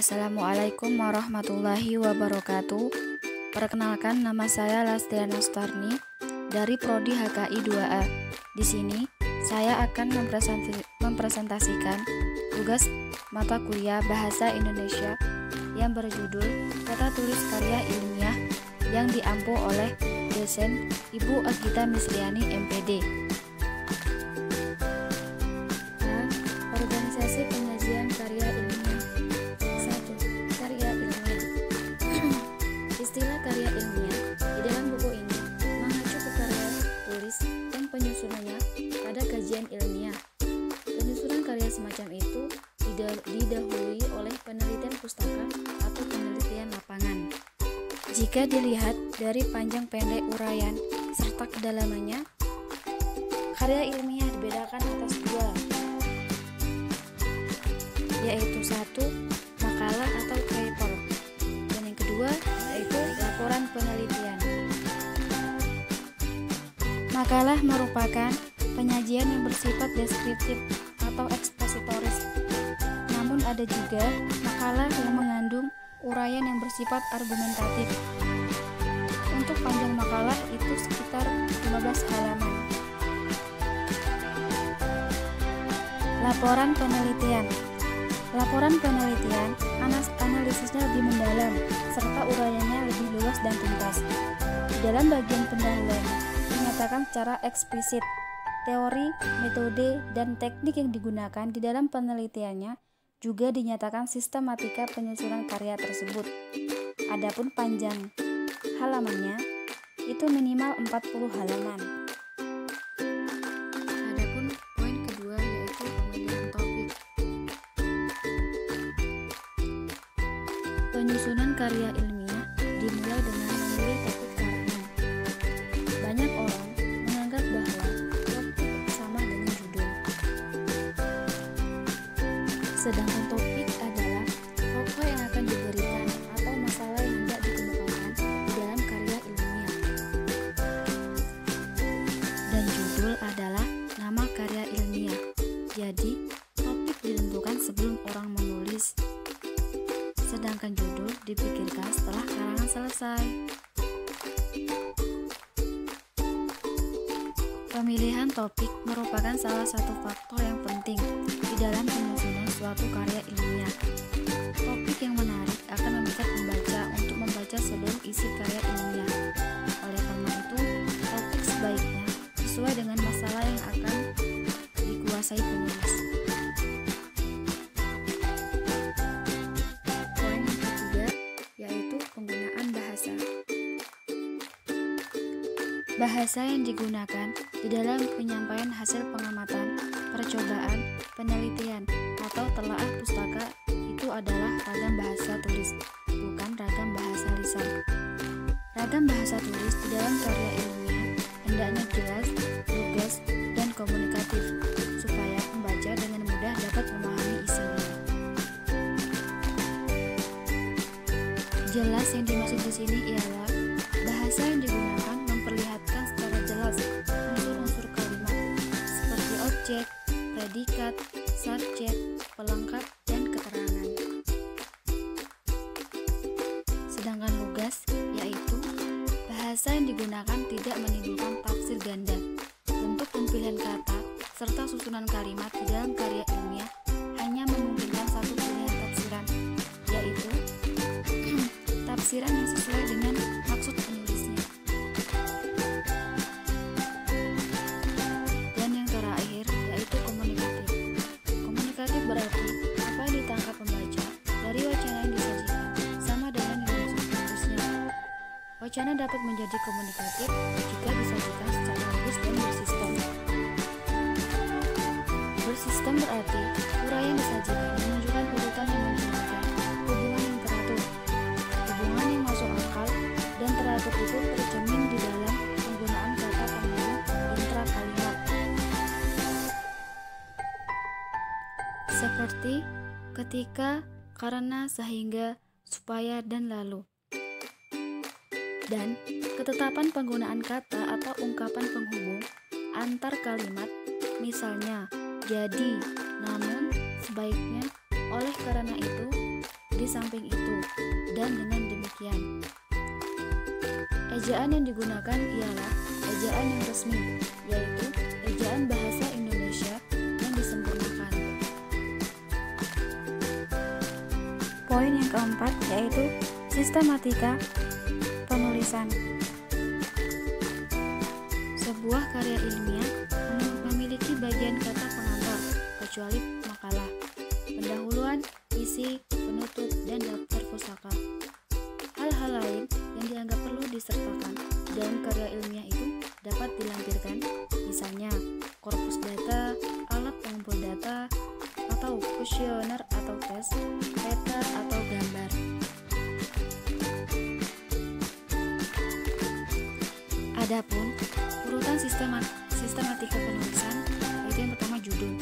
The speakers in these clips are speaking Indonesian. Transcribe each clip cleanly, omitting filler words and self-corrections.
Assalamualaikum warahmatullahi wabarakatuh. Perkenalkan, nama saya Lastiana Sutarni dari Prodi HKI 2A. Di sini saya akan mempresentasikan tugas mata kuliah Bahasa Indonesia yang berjudul Kata Tulis Karya Ilmiah yang diampu oleh dosen Ibu Agita Misriani MPD. Organisasi penyajian karya ilmiah. 1. Karya ilmiah. Istilah karya ilmiah di dalam buku ini mengacu ke karya tulis dan penyusunannya pada kajian ilmiah. Penyusunan karya semacam itu didahului oleh penelitian pustaka atau penelitian lapangan. Jika dilihat dari panjang pendek uraian serta kedalamannya, karya ilmiah dibedakan atas dua, yaitu 1. Makalah atau paper, dan yang kedua yaitu laporan penelitian. Makalah merupakan penyajian yang bersifat deskriptif atau ekspositoris, namun ada juga makalah yang mengandung uraian yang bersifat argumentatif. Untuk panjang makalah itu sekitar 15 halaman. Laporan penelitian. Laporan penelitian, analisisnya lebih mendalam, serta uraiannya lebih luas dan tuntas. Di dalam bagian pendahuluan, dinyatakan secara eksplisit teori, metode, dan teknik yang digunakan di dalam penelitiannya, juga dinyatakan sistematika penyusunan karya tersebut. Adapun panjang halamannya, itu minimal 40 halaman. Adapun poin kedua yaitu pemilihan topik. Penyusunan karya ilmiah dimulai dengan memilih topik karangan. Banyak orang menganggap bahwa topik sama dengan judul. Sedangkan topik adalah pokok yang akan diberikan atau masalah yang hendak dikemukakan di dalam karya ilmiah. Dan judul adalah nama karya ilmiah. Jadi, topik ditentukan sebelum orang menulis. Sedangkan judul dipikirkan setelah karangan selesai. Pemilihan topik merupakan salah satu faktor yang penting di dalam penyusunan suatu karya ilmiah. Topik yang menarik akan memikat pembaca untuk membaca seluruh isi karya ilmiah. Oleh karena itu, topik sebaiknya sesuai dengan masalah yang akan dikuasai penulis. Poin yang ketiga yaitu penggunaan bahasa. Bahasa yang digunakan di dalam penyampaian hasil pengamatan, percobaan, penelitian, atau telaah pustaka itu adalah ragam bahasa tulis, bukan ragam bahasa lisan. Ragam bahasa tulis di dalam karya ilmiah hendaknya jelas, lugas, dan komunikatif, supaya pembaca dengan mudah dapat memahami isinya. Jelas yang dimaksud di sini ialah bahasa yang digunakan memperlihatkan secara jelas unsur-unsur kalimat seperti objek, predikat, subjek, pelengkap, dan keterangan. Sedangkan lugas yaitu bahasa yang digunakan tidak menimbulkan tafsir ganda. Bentuk dan pilihan kata serta susunan kalimat di dalam karya ilmiah hanya memungkinkan satu pilihan tafsiran, yaitu tafsiran yang sesuai dengan maksud penulisnya. Dan yang terakhir yaitu komunikatif. Komunikatif berarti apa yang ditangkap pembaca dari wacana yang disajikan sama dengan yang dimaksud penulisnya. Wacana dapat menjadi komunikatif jika disajikan secara logis dan bersistem. Bersistem berarti uraian disajikan menunjukkan urutan yang mencerminkan hubungan yang teratur. Hubungan yang masuk akal dan teratur itu tercermin di dalam penggunaan kata penghubung intra kalimat. Seperti ketika, karena, sehingga, supaya, dan lalu. Dan ketetapan penggunaan kata atau ungkapan penghubung antar kalimat, misalnya jadi, namun, sebaiknya, oleh karena itu, samping itu. Dan dengan demikian, ejaan yang digunakan ialah ejaan yang resmi, yaitu ejaan bahasa Indonesia yang disempurnakan. Poin yang keempat yaitu sistematika penulisan. Sebuah karya ilmiah memiliki bagian kata pengantar, kecuali makalah, pendahuluan, isi, penutup, dan daftar pustaka. Hal-hal lain yang dianggap perlu disertakan dalam karya ilmiah itu dapat dilampirkan, misalnya korpus data, alat pengumpul data, atau kuesioner atau tes, peta atau gambar. Adapun urutan sistematika penulisan, yaitu yang pertama judul.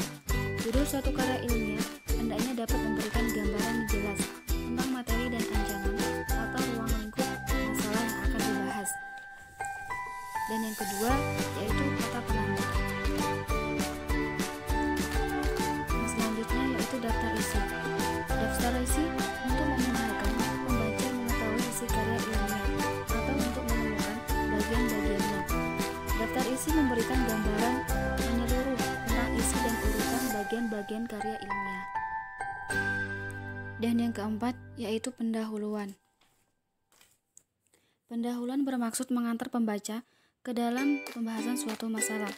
Judul suatu karya ilmiah hendaknya dapat memberikan gambaran yang jelas tentang materi dan ancaman atau ruang lingkup masalah yang akan dibahas. Dan yang kedua yaitu kata penanda. Yang selanjutnya yaitu daftar isi. Daftar isi untuk memudahkan pembaca mengetahui isi karya ilmiah atau untuk menemukan bagian-bagiannya. Daftar isi memberikan gambaran menyeluruh tentang isi dan urutan bagian-bagian karya ilmiah. Dan yang keempat yaitu pendahuluan. Pendahuluan bermaksud mengantar pembaca ke dalam pembahasan suatu masalah.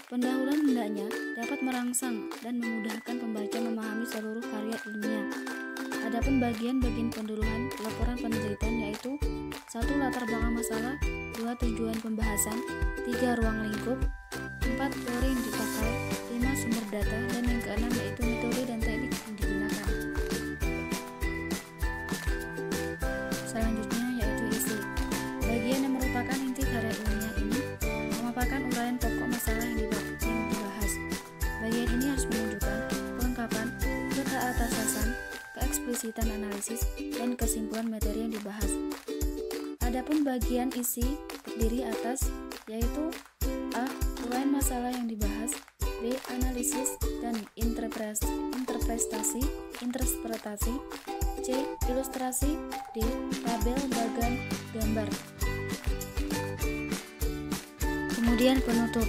Pendahuluan hendaknya dapat merangsang dan memudahkan pembaca memahami seluruh karya ilmiah. Adapun bagian-bagian pendahuluan laporan penelitian yaitu 1. Latar belakang masalah, 2. Tujuan pembahasan, 3. Ruang lingkup, 4. Teori yang dipakai, 5. Sumber data, dan yang keenam yaitu metode dan teknik yang digunakan. Selanjutnya yaitu isi. Bagian yang merupakan inti karya ilmiah ini memaparkan uraian pokok masalah yang dibahas. Bagian ini harus menunjukkan kelengkapan, keteatasan, keeksplisitan analisis, dan kesimpulan materi yang dibahas. Adapun bagian isi terdiri atas yaitu A. Uraian masalah yang dibahas, B. Analisis dan interpretasi, C. Ilustrasi, D. Tabel bagan gambar. Kemudian penutup.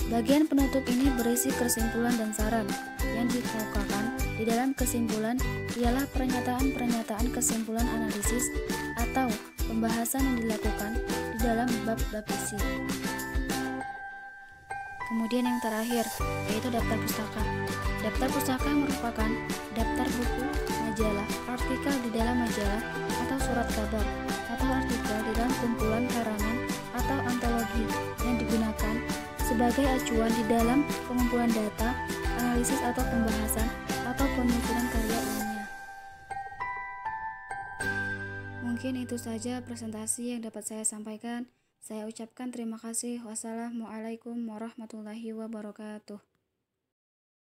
Bagian penutup ini berisi kesimpulan dan saran. Yang dikemukakan di dalam kesimpulan ialah pernyataan-pernyataan kesimpulan analisis atau pembahasan yang dilakukan di dalam bab-bab isi. Kemudian yang terakhir yaitu daftar pustaka. Daftar pustaka merupakan daftar buku, majalah, artikel di dalam majalah atau surat kabar, atau artikel di dalam kumpulan karangan atau antologi yang digunakan sebagai acuan di dalam pengumpulan data, analisis atau pembahasan atau penuturan karya ilmiah. Mungkin itu saja presentasi yang dapat saya sampaikan. Saya ucapkan terima kasih. Wassalamualaikum warahmatullahi wabarakatuh.